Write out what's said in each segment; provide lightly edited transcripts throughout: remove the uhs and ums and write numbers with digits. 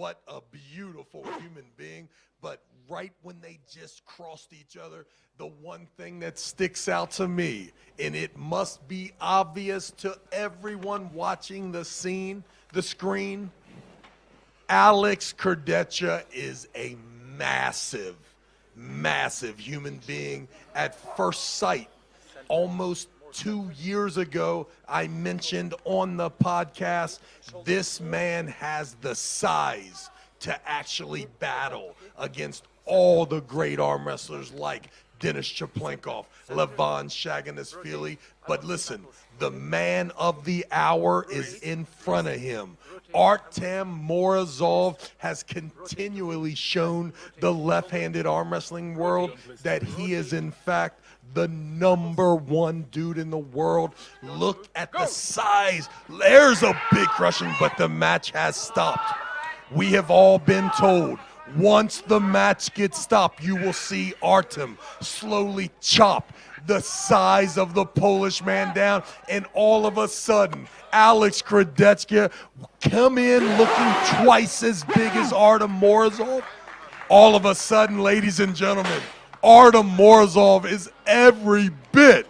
What a beautiful human being. But right when they just crossed each other, the one thing that sticks out to me, and it must be obvious to everyone watching the screen, Alex Kurdecha is a massive, massive human being at first sight. Almost 2 years ago, I mentioned on the podcast, this man has the size to actually battle against all the great arm wrestlers like Denis Chaplenkov, Levon Shaganishvili. But listen, the man of the hour is in front of him. Artyom Morozov has continually shown the left-handed arm wrestling world that he is, in fact, the #1 dude in the world. Look at the size. There's a big crushing, but the match has stopped. We have all been told, once the match gets stopped, you will see Artyom slowly chop the size of the Polish man down, and all of a sudden, Alex Kurdecha come in looking twice as big as Artyom Morozov. All of a sudden, ladies and gentlemen, Artyom Morozov is every bit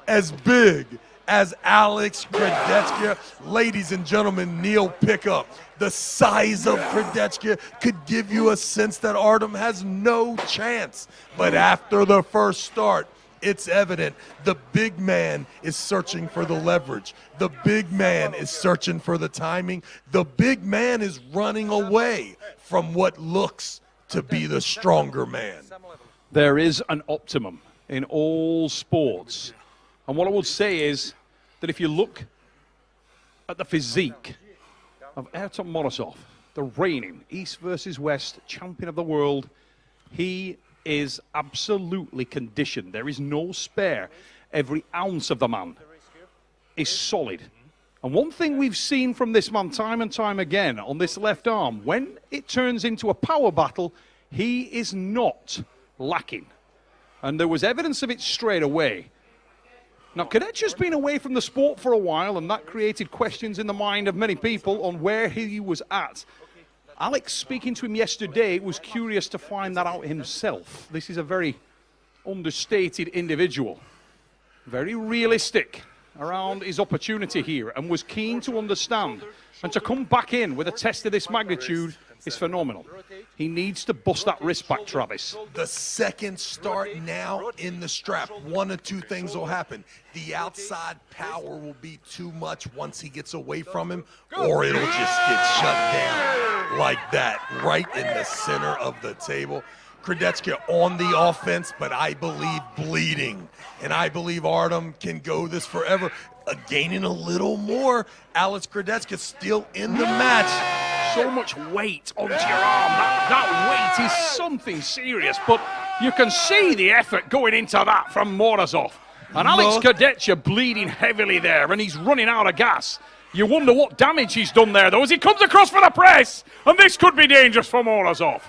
as big as Alex Kurdecha. Ladies and gentlemen, Neil Pickup. The size of Kurdecha could give you a sense that Artyom has no chance. But after the first start, it's evident the big man is searching for the leverage. The big man is searching for the timing. The big man is running away from what looks to be the stronger man. There is an optimum in all sports. And what I would say is that if you look at the physique of Artyom Morozov, the reigning East versus West champion of the world, he is absolutely conditioned. There is no spare. Every ounce of the man is solid. And one thing we've seen from this man time and time again on this left arm, when it turns into a power battle, he is not lacking. And there was evidence of it straight away. Now, Kurdecha's been away from the sport for a while, and that created questions in the mind of many people on where he was at. Alex, speaking to him yesterday, was curious to find that out himself. This is a very understated individual, very realistic around his opportunity here, and was keen to understand. And to come back in with a test of this magnitude is phenomenal. He needs to bust that wrist back, Travis. The second start now in the strap, one of two things will happen. The outside power will be too much once he gets away from him, or it'll just get shut down like that, right in the center of the table. Kurdecha on the offense, but I believe bleeding. And I believe Artyom can go this forever. Gaining a little more. Alex Kurdecha still in the match. So much weight onto your arm. That weight is something serious, but you can see the effort going into that from Morozov. And Alex Kurdecha bleeding heavily there, and he's running out of gas. You wonder what damage he's done there, though, as he comes across for the press. And this could be dangerous for Morozov.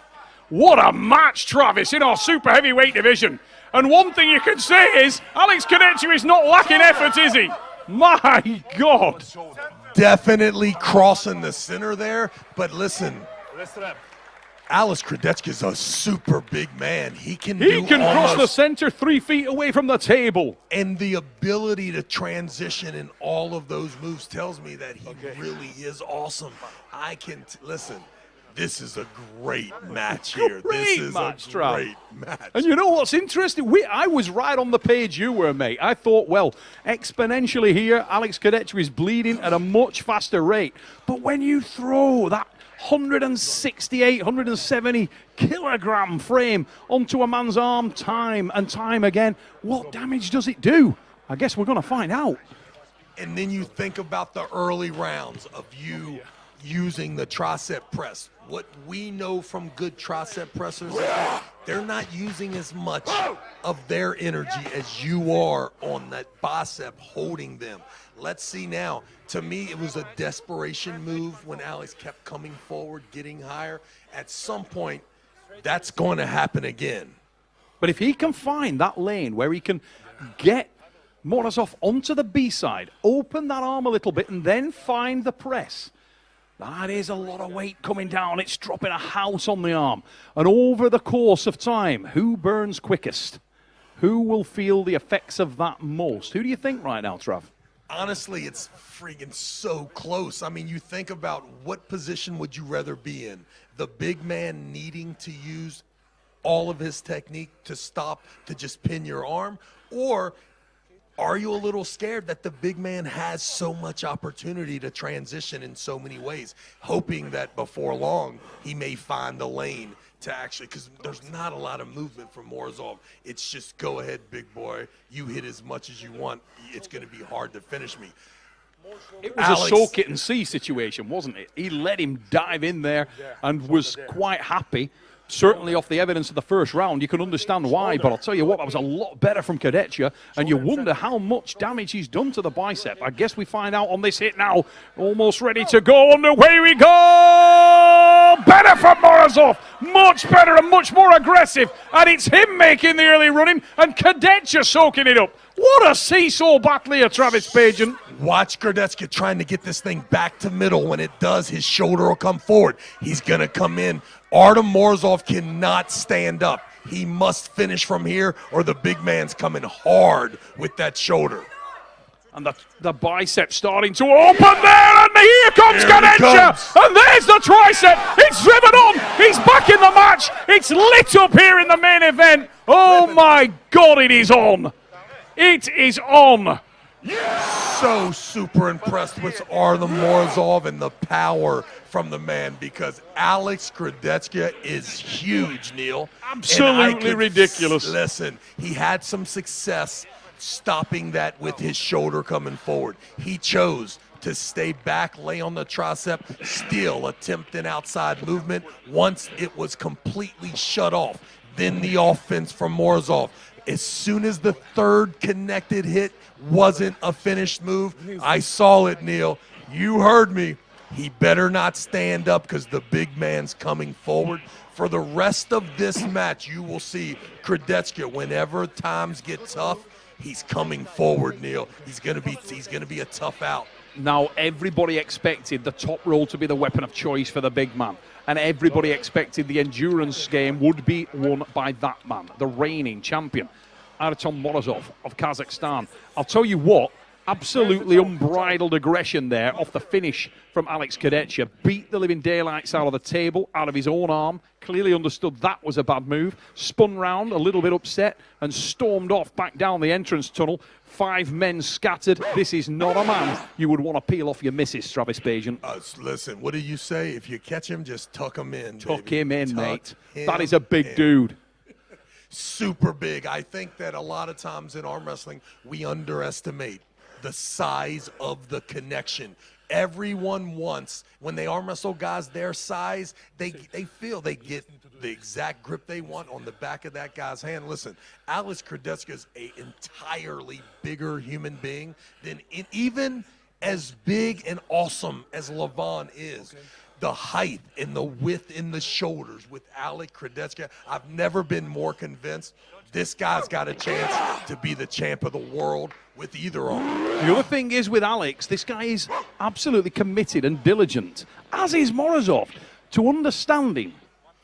What a match, Travis, in our super heavyweight division. And one thing you can say is, Alex Kurdecha is not lacking effort, is he? My God. Definitely crossing the center there, but listen, Alex Kurdecha is a super big man. He can cross the center 3 feet away from the table. And the ability to transition in all of those moves tells me that he really is awesome. Listen, this is a great match here. This is a great match. And you know what's interesting? I was right on the page you were, mate. I thought, well, exponentially here, Alex Kurdecha is bleeding at a much faster rate. But when you throw that 168, 170 kilogram frame onto a man's arm time and time again, what damage does it do? I guess we're going to find out. And then you think about the early rounds of you using the tricep press. What we know from good tricep pressers is that they're not using as much of their energy as you are on that bicep holding them. Let's see now. To me, it was a desperation move when Alex kept coming forward, getting higher. At some point, that's going to happen again. But if he can find that lane where he can get Morozov onto the B side, open that arm a little bit, and then find the press, That is a lot of weight coming down. It's dropping a house on the arm. And over the course of time, who burns quickest? Who will feel the effects of that most? Who do you think right now, Trav? Honestly, it's freaking so close. I mean, you think about what position would you rather be in? The big man needing to use all of his technique to stop, to just pin your arm? Or are you a little scared that the big man has so much opportunity to transition in so many ways, hoping that before long he may find the lane to actually, because there's not a lot of movement from Morozov. It's just go ahead, big boy. You hit as much as you want. It's going to be hard to finish me. It was a soak it and see situation, wasn't it? He let him dive in there and was quite happy. Certainly off the evidence of the first round, you can understand why, but I'll tell you what, that was a lot better from Kurdecha, and you wonder how much damage he's done to the bicep. I guess we find out on this hit now. Almost ready to go, and away we go! Better from Morozov, much better and much more aggressive, and it's him making the early running, and Kurdecha soaking it up. What a seesaw battle here, Travis Pageant. Watch Kurdecha trying to get this thing back to middle. When it does, his shoulder will come forward. He's going to come in. Artyom Morozov cannot stand up. He must finish from here, or the big man's coming hard with that shoulder. And the bicep starting to open there, and here comes Kurdecha, and there's the tricep. It's driven on. He's back in the match. It's lit up here in the main event. Oh my God, it is on. It is on. So super impressed with Artyom Morozov and the power from the man, because Alex Kurdecha is huge, Neil. Absolutely ridiculous. Listen, he had some success stopping that with his shoulder coming forward. He chose to stay back, lay on the tricep, still attempt an outside movement. Once it was completely shut off, then the offense from Morozov. As soon as the third connected hit wasn't a finished move, I saw it, Neil. You heard me. He better not stand up, because the big man's coming forward. For the rest of this match, you will see Kurdecha, whenever times get tough, he's coming forward, Neil. He's gonna be a tough out. Now, everybody expected the top roll to be the weapon of choice for the big man. And everybody expected the endurance game would be won by that man, the reigning champion, Artyom Morozov of Kazakhstan. I'll tell you what, absolutely unbridled aggression there off the finish from Alex Kurdecha. Beat the living daylights out of the table, out of his own arm. Clearly understood that was a bad move. Spun round, a little bit upset, and stormed off back down the entrance tunnel. 5 men scattered. This is not a man you would want to peel off your missus, Travis Pageant. Listen, what do you say? If you catch him, just tuck him in. Tuck him in, mate. That is a big dude. Super big. I think that a lot of times in arm wrestling, we underestimate the size of the connection. Everyone wants, when they arm wrestle guys their size, they feel they get the exact grip they want on the back of that guy's hand. Listen, Alex Kurdecha is an entirely bigger human being than even as big and awesome as Levon is. The height and the width in the shoulders with Alex Kurdecha, I've never been more convinced this guy's got a chance to be the champ of the world with either arm. The other thing is with Alex, this guy is absolutely committed and diligent, as is Morozov, to understanding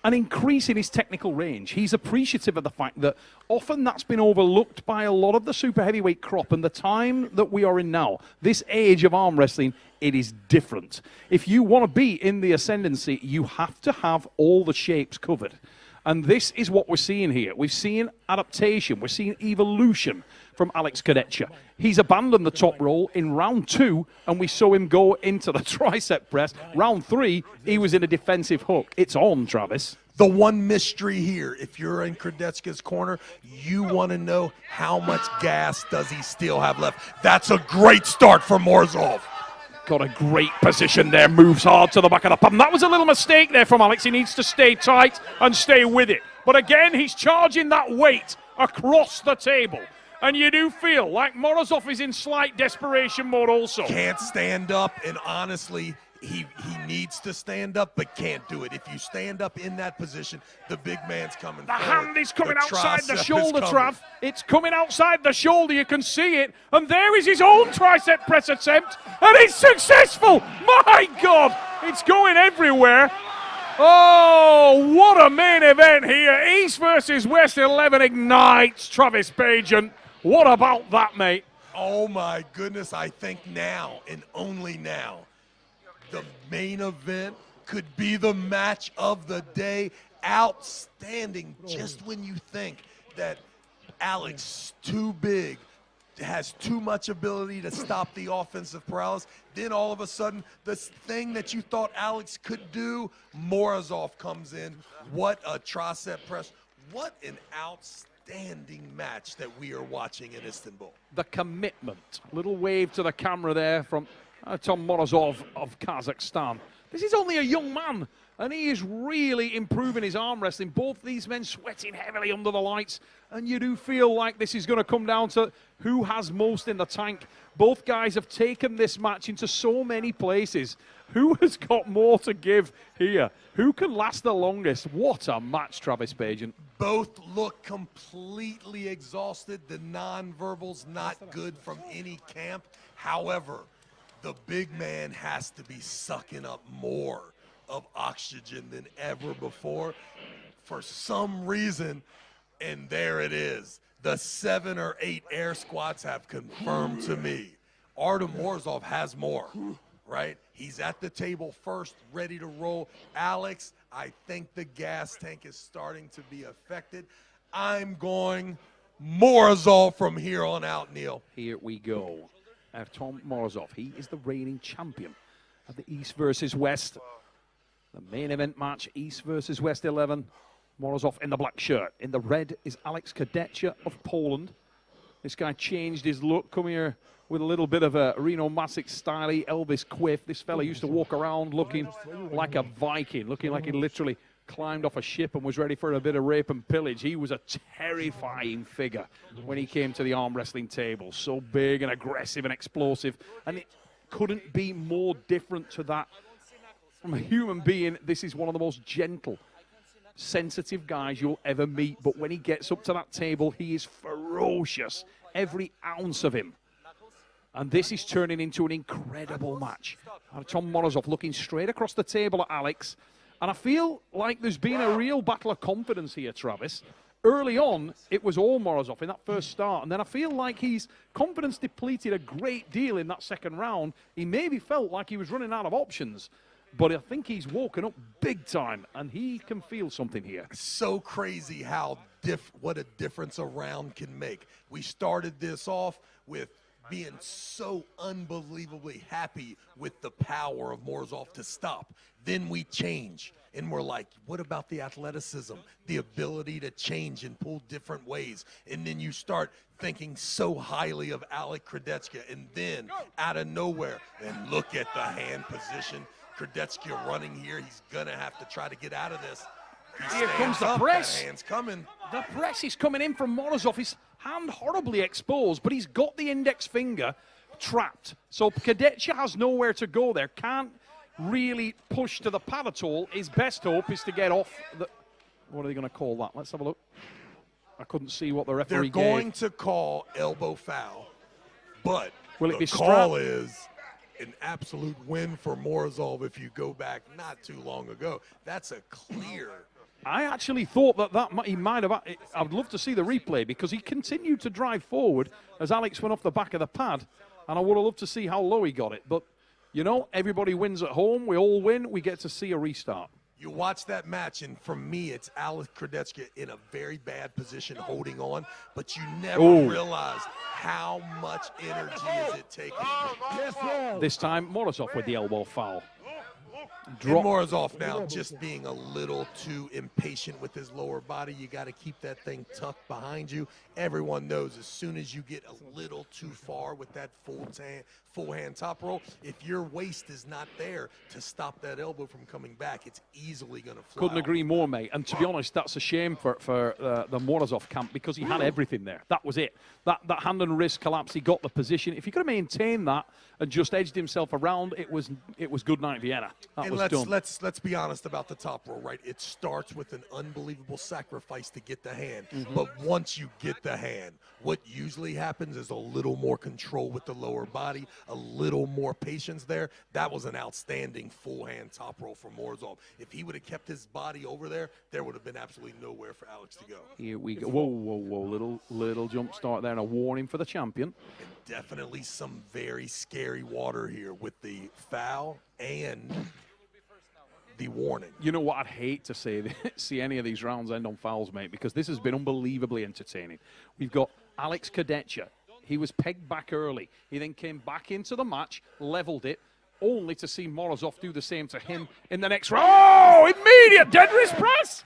and increasing his technical range. He's appreciative of the fact that often that's been overlooked by a lot of the super heavyweight crop, and the time that we are in now, this age of arm wrestling, it is different. If you want to be in the ascendancy, you have to have all the shapes covered. And this is what we're seeing here. We've seen adaptation. We're seeing evolution from Alex Kurdecha. He's abandoned the top roll in round 2, and we saw him go into the tricep press. Round 3, he was in a defensive hook. It's on, Travis. The one mystery here, if you're in Kurdecha's corner, you want to know how much gas does he still have left. That's a great start for Morozov. Got a great position there, moves hard to the back of the pump. That was a little mistake there from Alex. He needs to stay tight and stay with it. But again, he's charging that weight across the table. And you do feel like Morozov is in slight desperation mode also. Can't stand up, and honestly, he needs to stand up, but can't do it. If you stand up in that position, the big man's coming forward. The hand is coming outside the shoulder, Trav. It's coming outside the shoulder. You can see it. And there is his own tricep press attempt. And it's successful. My God. It's going everywhere. Oh, what a main event here. East versus West 11 ignites, Travis Pageant. What about that, mate? Oh, my goodness. I think now, and only now, the main event could be the match of the day. Outstanding. Just when you think that Alex too big, has too much ability to stop the offensive paralysis, then all of a sudden, this thing that you thought Alex could do, Morozov comes in. What a tricep press. What an outstanding match that we are watching in Istanbul. The commitment. Little wave to the camera there from Artyom Morozov of Kazakhstan. This is only a young man, and he is really improving his arm wrestling. Both these men sweating heavily under the lights, and you do feel like this is going to come down to who has most in the tank. Both guys have taken this match into so many places. Who has got more to give here? Who can last the longest? What a match, Travis Pageant. Both look completely exhausted. The non-verbals not good from any camp. However, the big man has to be sucking up more of oxygen than ever before for some reason. And there it is. The 7 or 8 air squats have confirmed to me Artyom Morozov has more, right? He's at the table first, ready to roll. Alex, I think the gas tank is starting to be affected. I'm going Morozov from here on out, Neil. Here we go. Artyom Morozov, he is the reigning champion of the East versus West. The main event match, East versus West 11. Morozov in the black shirt. In the red is Alex Kurdecha of Poland. This guy changed his look, come here with a little bit of a Reno Masick style Elvis quiff. This fella used to walk around looking like a Viking, looking like he literally climbed off a ship and was ready for a bit of rape and pillage. He was a terrifying figure when he came to the arm wrestling table. So big and aggressive and explosive. And it couldn't be more different to that. From a human being, this is one of the most gentle, sensitive guys you'll ever meet. But when he gets up to that table, he is ferocious. Every ounce of him. And this is turning into an incredible match. Artyom Morozov looking straight across the table at Alex. And I feel like there's been a real battle of confidence here, Travis. Early on, it was all Morozov in that first start. And then I feel like he's confidence depleted a great deal in that second round. He maybe felt like he was running out of options. But I think he's woken up big time, and he can feel something here. So crazy how what a difference a round can make. We started this off with being so unbelievably happy with the power of Morozov to stop. Then we change, and we're like, what about the athleticism, the ability to change and pull different ways? And then you start thinking so highly of Alex Kurdecha, and then out of nowhere, and look at the hand position. Kurdecha running here. He's going to have to try to get out of this. Here comes the press. That hand's coming. The press is coming in from Morozov. His hand horribly exposed, but he's got the index finger trapped. So Kurdecha has nowhere to go there. Can't really push to the pad at all. His best hope is to get off the... What are they going to call that? Let's have a look. I couldn't see what the referee They're going to call elbow foul, but will it be the call strap? is an absolute win for Morozov if you go back not too long ago. That's a clear... I actually thought he might have... I'd love to see the replay because he continued to drive forward as Alex went off the back of the pad, and I would have loved to see how low he got it. But, you know, everybody wins at home. We all win. We get to see a restart. You watch that match, and for me, it's Alex Kurdecha in a very bad position holding on, but you never realize how much energy is it taking. This time, Morozov with the elbow foul. And Morozov now just being a little too impatient with his lower body. You got to keep that thing tucked behind you. Everyone knows as soon as you get a little too far with that full hand top roll, if your waist is not there to stop that elbow from coming back, it's easily going to fly. Couldn't agree more, mate. And to be honest, that's a shame for the Morozov camp because he had everything there. That was it. That hand and wrist collapse, he got the position. If he could have maintained that and just edged himself around, it was good night Vienna. That was let's be honest about the top row, right? It starts with an unbelievable sacrifice to get the hand. But once you get the hand, what usually happens is a little more control with the lower body, a little more patience there. That was an outstanding full hand top roll for Morozov. If he would have kept his body over there, there would have been absolutely nowhere for Alex to go. Here we go. Whoa, whoa, whoa. Little jump start there and a warning for the champion. And definitely some very scary water here with the foul and the warning. You know what? I'd hate to see any of these rounds end on fouls, mate, because this has been unbelievably entertaining. We've got Alex Kurdecha. He was pegged back early. He then came back into the match, leveled it, only to see Morozov do the same to him in the next round. Oh, immediate dead wrist press!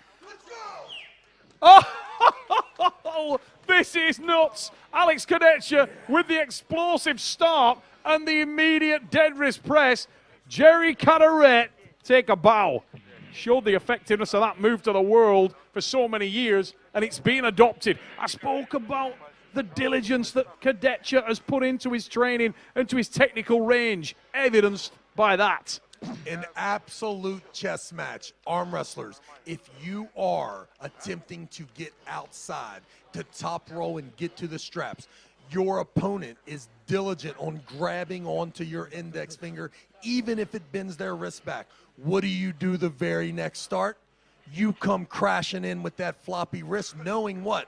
Oh, this is nuts. Alex Kurdecha with the explosive start and the immediate dead wrist press. Jerry Caderet, take a bow. Showed the effectiveness of that move to the world for so many years, and it's been adopted. I spoke about the diligence that Kurdecha has put into his training and to his technical range, evidenced by that. An absolute chess match. Arm wrestlers, if you are attempting to get outside to top row and get to the straps, your opponent is diligent on grabbing onto your index finger, even if it bends their wrist back. What do the very next start? You come crashing in with that floppy wrist, knowing what?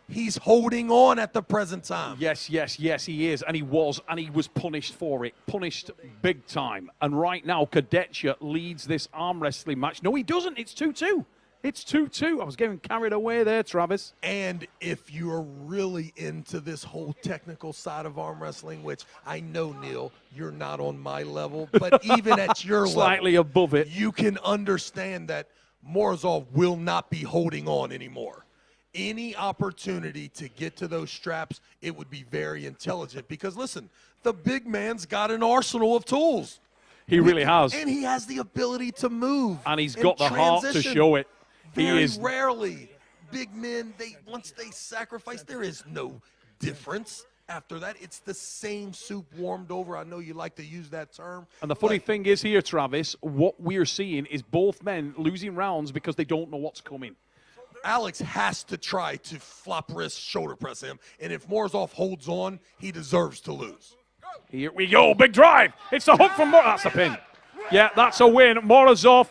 He's holding on at the present time. Yes, he is, and he was punished for it, punished big time. And right now, Kurdecha leads this arm wrestling match. No, he doesn't. It's 2-2. It's 2-2. I was getting carried away there, Travis. And if you're really into this whole technical side of arm wrestling, which I know, Neil, you're not on my level, but even at your slightly level, above it, you can understand that Morozov will not be holding on anymore. Any opportunity to get to those straps, it would be very intelligent because, listen, the big man's got an arsenal of tools. He really has. And he has the ability to move. And he's got the heart to show it. Very rarely, big men, once they sacrifice, there is no difference. After that, it's the same soup warmed over. I know you like to use that term. And the funny thing is here, Travis, what we're seeing is both men losing rounds because they don't know what's coming. Alex has to try to flop wrist shoulder press him, and if Morozov holds on, he deserves to lose. Here we go, big drive. It's the hook from Morozov. That's a pin. Yeah, that's a win. Morozov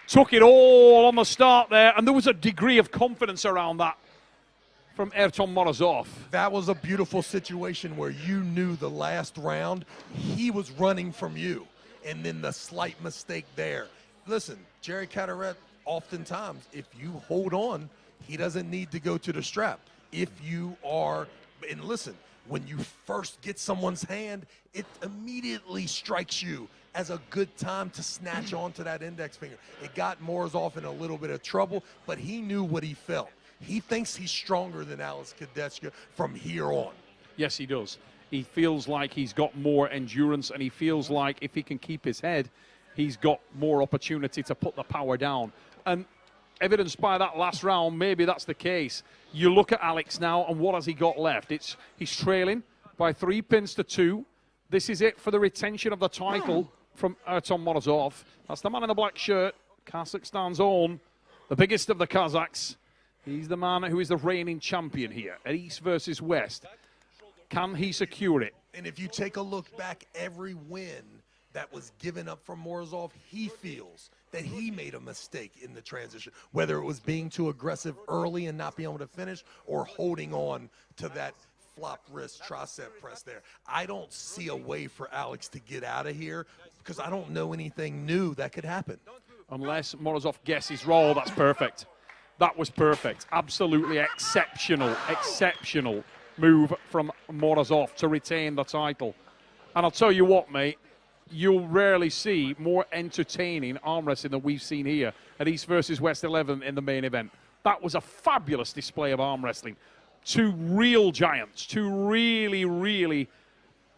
took it all on the start there, and there was a degree of confidence around that from Artyom Morozov. That was a beautiful situation where you knew the last round he was running from you, and then the slight mistake there. Listen, Jerry Caderet, oftentimes, if you hold on, he doesn't need to go to the strap. If you are, and listen, when you first get someone's hand, it immediately strikes you as a good time to snatch onto that index finger. It got Morozov in a little bit of trouble, but he knew what he felt. He thinks he's stronger than Alex Kurdecha from here on. Yes, he does. He feels like he's got more endurance, and he feels like if he can keep his head, he's got more opportunity to put the power down. And evidenced by that last round, maybe that's the case. You look at Alex now, and what has he got left? He's trailing by 3 pins to 2. This is it for the retention of the title from Artyom Morozov. That's the man in the black shirt, Kazakhstan's own, the biggest of the Kazakhs. He's the man who is the reigning champion here at East versus West. Can he secure it? And if you take a look back, every win that was given up from Morozov, he feels that he made a mistake in the transition, whether it was being too aggressive early and not being able to finish or holding on to that flop wrist tricep press there. I don't see a way for Alex to get out of here because I don't know anything new that could happen. Unless Morozov guesses roll, that's perfect. That was perfect. Absolutely exceptional move from Morozov to retain the title. And I'll tell you what, mate, you'll rarely see more entertaining arm wrestling than we've seen here at East versus West 11 in the main event. That was a fabulous display of arm wrestling. Two real giants, two really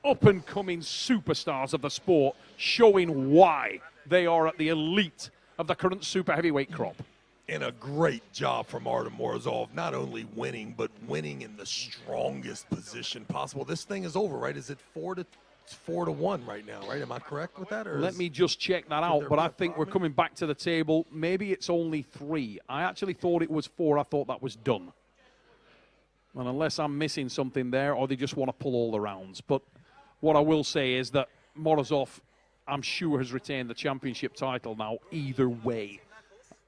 up-and-coming superstars of the sport, showing why they are at the elite of the current super heavyweight crop. And a great job from Artyom Morozov, not only winning, but winning in the strongest position possible. This thing is over, right? Is it 4-2 It's 4-1 right now, right? Am I correct with that? Or let me just check that out, but I think we're coming back to the table. Maybe it's only 3. I actually thought it was 4. I thought that was done. And unless I'm missing something there, or they just want to pull all the rounds. But what I will say is that Morozov, I'm sure, has retained the championship title now either way.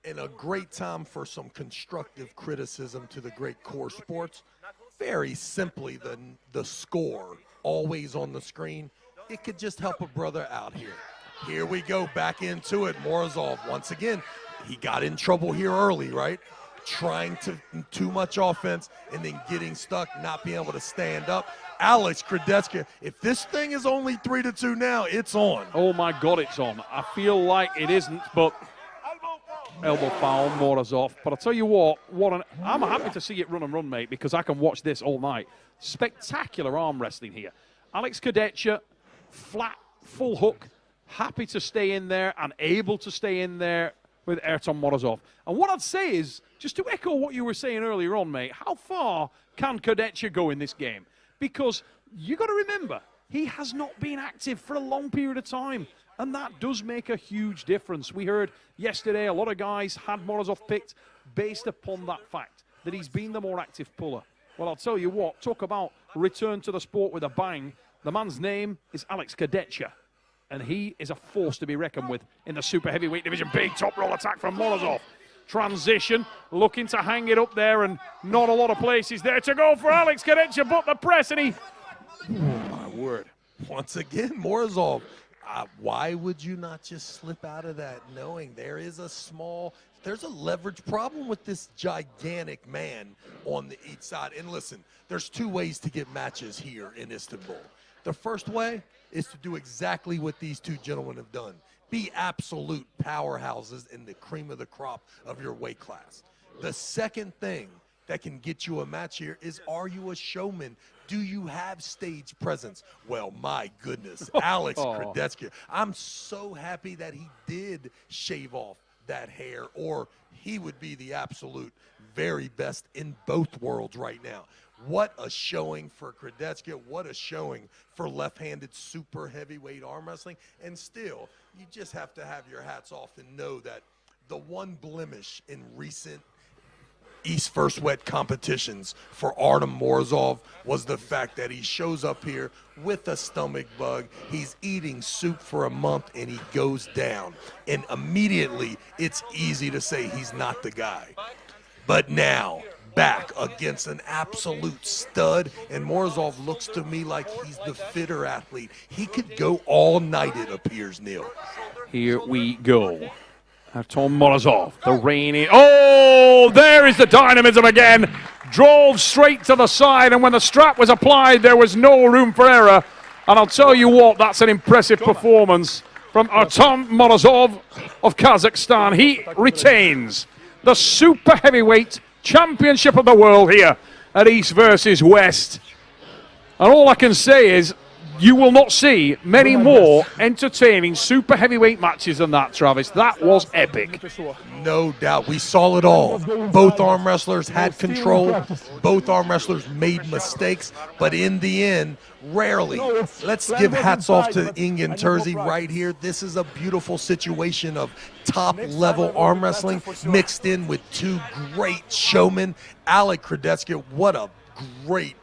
And a great time for some constructive criticism to the great core sports. Very simply, the score always on the screen. It could just help a brother out here. Here we go, back into it. Morozov, once again, he got in trouble here early, right? Trying too much offense and then getting stuck, not being able to stand up. Alex Kurdecha, if this thing is only 3-2 now, it's on. Oh my God, it's on. I feel like it isn't, but elbow foul, Morozov. But I'll tell you what I'm happy to see it run and run, mate, because I can watch this all night. Spectacular arm wrestling here. Alex Kurdecha, flat, full hook, happy to stay in there and able to stay in there with Artyom Morozov. And what I'd say is, just to echo what you were saying earlier on, mate, how far can Kurdecha go in this game? Because you got to remember, he has not been active for a long period of time, and that does make a huge difference. We heard yesterday a lot of guys had Morozov picked based upon that fact, that he's been the more active puller. Well, I'll tell you what, talk about return to the sport with a bang. The man's name is Alex Kurdecha, and he is a force to be reckoned with in the super heavyweight division. Big top roll attack from Morozov. Transition, looking to hang it up there, and not a lot of places there to go for Alex Kurdecha, but the press, and he... Oh, my word. Once again, Morozov, why would you not just slip out of that knowing there's a leverage problem with this gigantic man on each side? And listen, there's 2 ways to get matches here in Istanbul. The first way is to do exactly what these 2 gentlemen have done. Be absolute powerhouses in the cream of the crop of your weight class. The second thing that can get you a match here is, are you a showman? Do you have stage presence? Well, my goodness, Alex Kurdecha. I'm so happy that he did shave off that hair, or he would be the absolute very best in both worlds right now. What a showing for Kurdecha. What a showing for left-handed super heavyweight arm wrestling. And still, you just have to have your hats off and know that the one blemish in recent East First Wet competitions for Artyom Morozov was the fact that he shows up here with a stomach bug. He's eating soup for a month and he goes down. And immediately, it's easy to say he's not the guy. But now, back against an absolute stud, and Morozov looks to me like he's the fitter athlete. He could go all night, it appears, Neil. Here we go. Artyom Morozov, the reigning... Oh, there is the dynamism again. Drove straight to the side, and when the strap was applied, there was no room for error. And I'll tell you what, that's an impressive performance from Artyom Morozov of Kazakhstan. He retains the super heavyweight championship of the world here at East versus West. And all I can say is, you will not see many more entertaining super heavyweight matches than that, Travis. That was epic. No doubt. We saw it all. Both arm wrestlers had control. Both arm wrestlers made mistakes. But in the end, rarely. Let's give hats off to Engin Terzi right here. This is a beautiful situation of top-level arm wrestling mixed in with 2 great showmen. Alex Kurdecha, what a great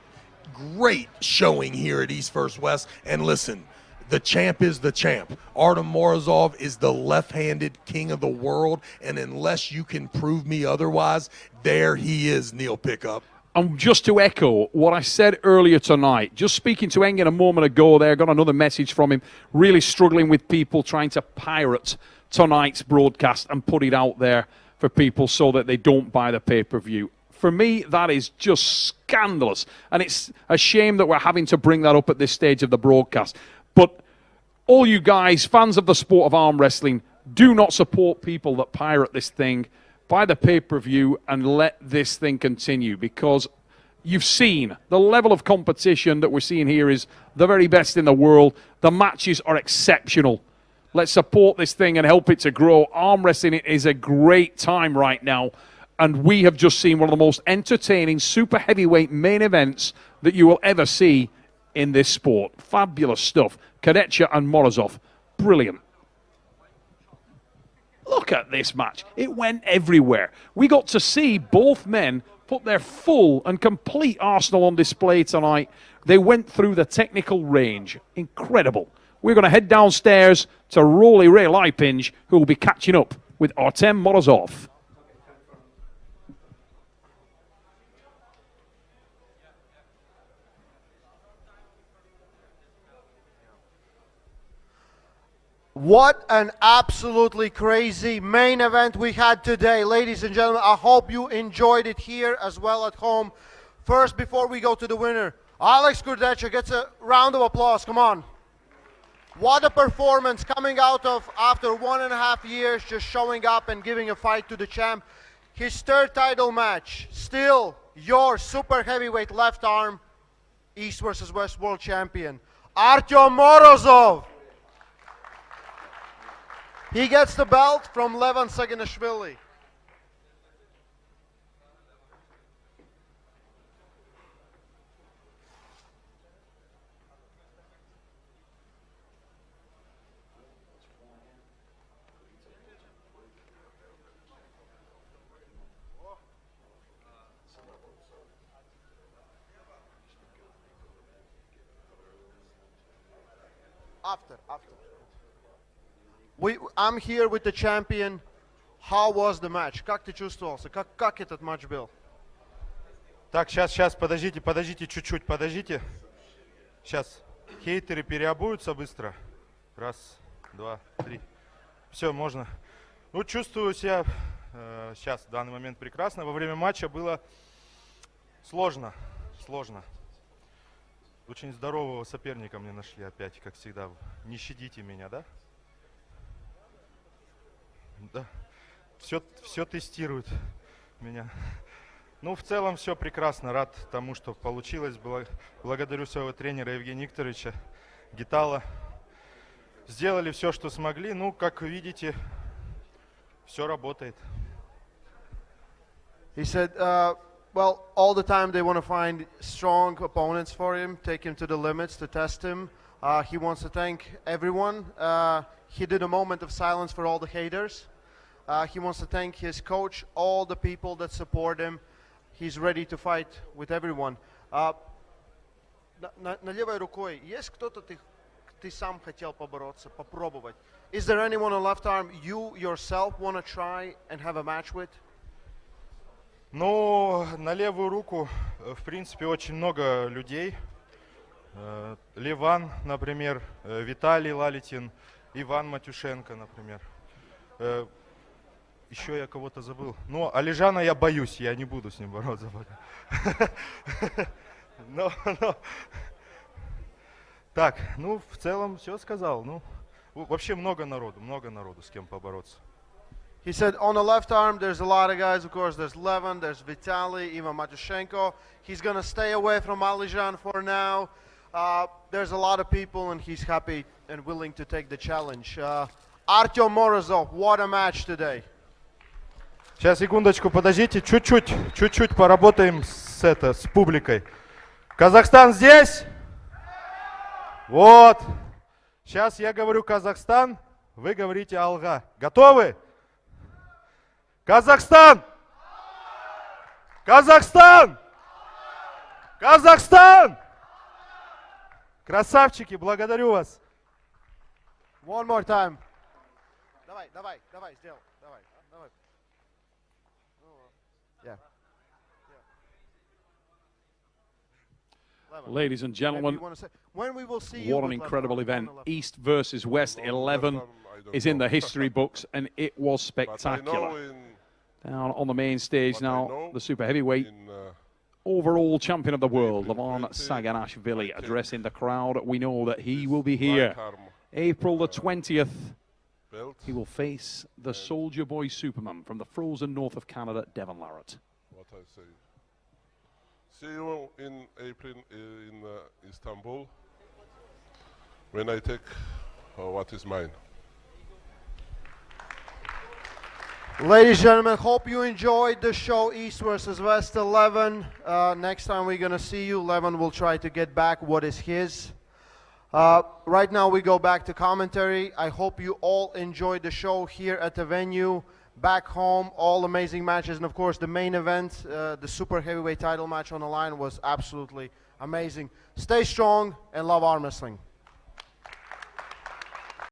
showing here at East vs. West. And listen, the champ is the champ. Artyom Morozov is the left-handed king of the world, and unless you can prove me otherwise, there he is, Neil Pickup. And just to echo what I said earlier tonight, just speaking to Engin a moment ago there, got another message from him, really struggling with people trying to pirate tonight's broadcast and put it out there for people so that they don't buy the pay-per-view. For me, that is just scandalous. And it's a shame that we're having to bring that up at this stage of the broadcast. But all you guys, fans of the sport of arm wrestling, do not support people that pirate this thing. Buy the pay-per-view and let this thing continue, because you've seen the level of competition that we're seeing here is the very best in the world. The matches are exceptional. Let's support this thing and help it to grow. Arm wrestling is a great time right now. And we have just seen one of the most entertaining super heavyweight main events that you will ever see in this sport. Fabulous stuff. Kurdecha and Morozov. Brilliant. Look at this match. It went everywhere. We got to see both men put their full and complete arsenal on display tonight. They went through the technical range. Incredible. We're going to head downstairs to Rolly Ray Lipinge, who will be catching up with Artyom Morozov. What an absolutely crazy main event we had today. Ladies and gentlemen, I hope you enjoyed it here as well at home. First, before we go to the winner, Alex Kurdecha gets a round of applause. Come on. What a performance coming out of after 1.5 years, just showing up and giving a fight to the champ. His third title match, still your super heavyweight left arm, East versus West world champion, Artyom Morozov. He gets the belt from Levan Saginashvili. After. I'm here with the champion. How was the match? Как ты чувствовался? Как этот матч был? Так, сейчас, подождите чуть-чуть, подождите. Сейчас хейтеры переобуются быстро. Раз, два, три. Все, можно. Ну, чувствую себя сейчас, в данный момент прекрасно. Во время матча было сложно. Очень здорового соперника мне нашли опять, как всегда. Не щадите меня, да? Да. Все тестируют меня. Ну, в целом все прекрасно. Рад тому, что получилось. Благодарю своего тренера Евгения Викторовича, Гитала. Сделали все, что смогли. Ну, как вы видите, все работает. He said, well, all the time they want to find strong opponents for him, take him to the limits to test him. He wants to thank everyone. He did a moment of silence for all the haters. He wants to thank his coach, all the people that support him. He's ready to fight with everyone. На левой рукой есть кто-то ты сам хотел побороться, попробовать? Is there anyone on left arm you yourself want to try and have a match with? Ну, на левую руку, в принципе, очень много людей. Леван, например, Виталий Лалитин, Иван Матюшенко, например. Еще я кого-то забыл. Ну, Алижана я боюсь, я не буду с ним бороться пока. Так, ну, в целом все сказал. Ну, вообще много народу, с кем побороться. He said on the left arm there's a lot of guys, of course. There's Levan, there's Vitaly, Ivan Matyushenko. He's going to stay away from Alijan for now. There's a lot of people and he's happy and willing to take the challenge. Artyom Morozov, what a match today. Сейчас, секундочку, подождите, чуть-чуть поработаем с публикой. Казахстан здесь? Вот. Сейчас я говорю Казахстан, вы говорите Алга. Готовы? Казахстан! Казахстан! Казахстан! Красавчики, благодарю вас. One more time. Давай, сделай. Давай. Yeah. Ladies and gentlemen, when we will see you what an incredible event. East versus West 11 is in the history books, and it was spectacular. Down on the main stage now, the super heavyweight overall champion of the world, Levan Saginashvili, addressing the crowd. We know that he will be here April the 20th. He will face the Soldier Boy Superman from the frozen north of Canada, Devon Larratt. What I say. See you in April in Istanbul when I take what is mine. Ladies and gentlemen, hope you enjoyed the show East versus West 11. Next time we're going to see you, Levan will try to get back what is his. Right now we go back to commentary. I hope you all enjoyed the show here at the venue. Back home, all amazing matches, and of course the main event, the super heavyweight title match on the line was absolutely amazing. Stay strong and love arm wrestling.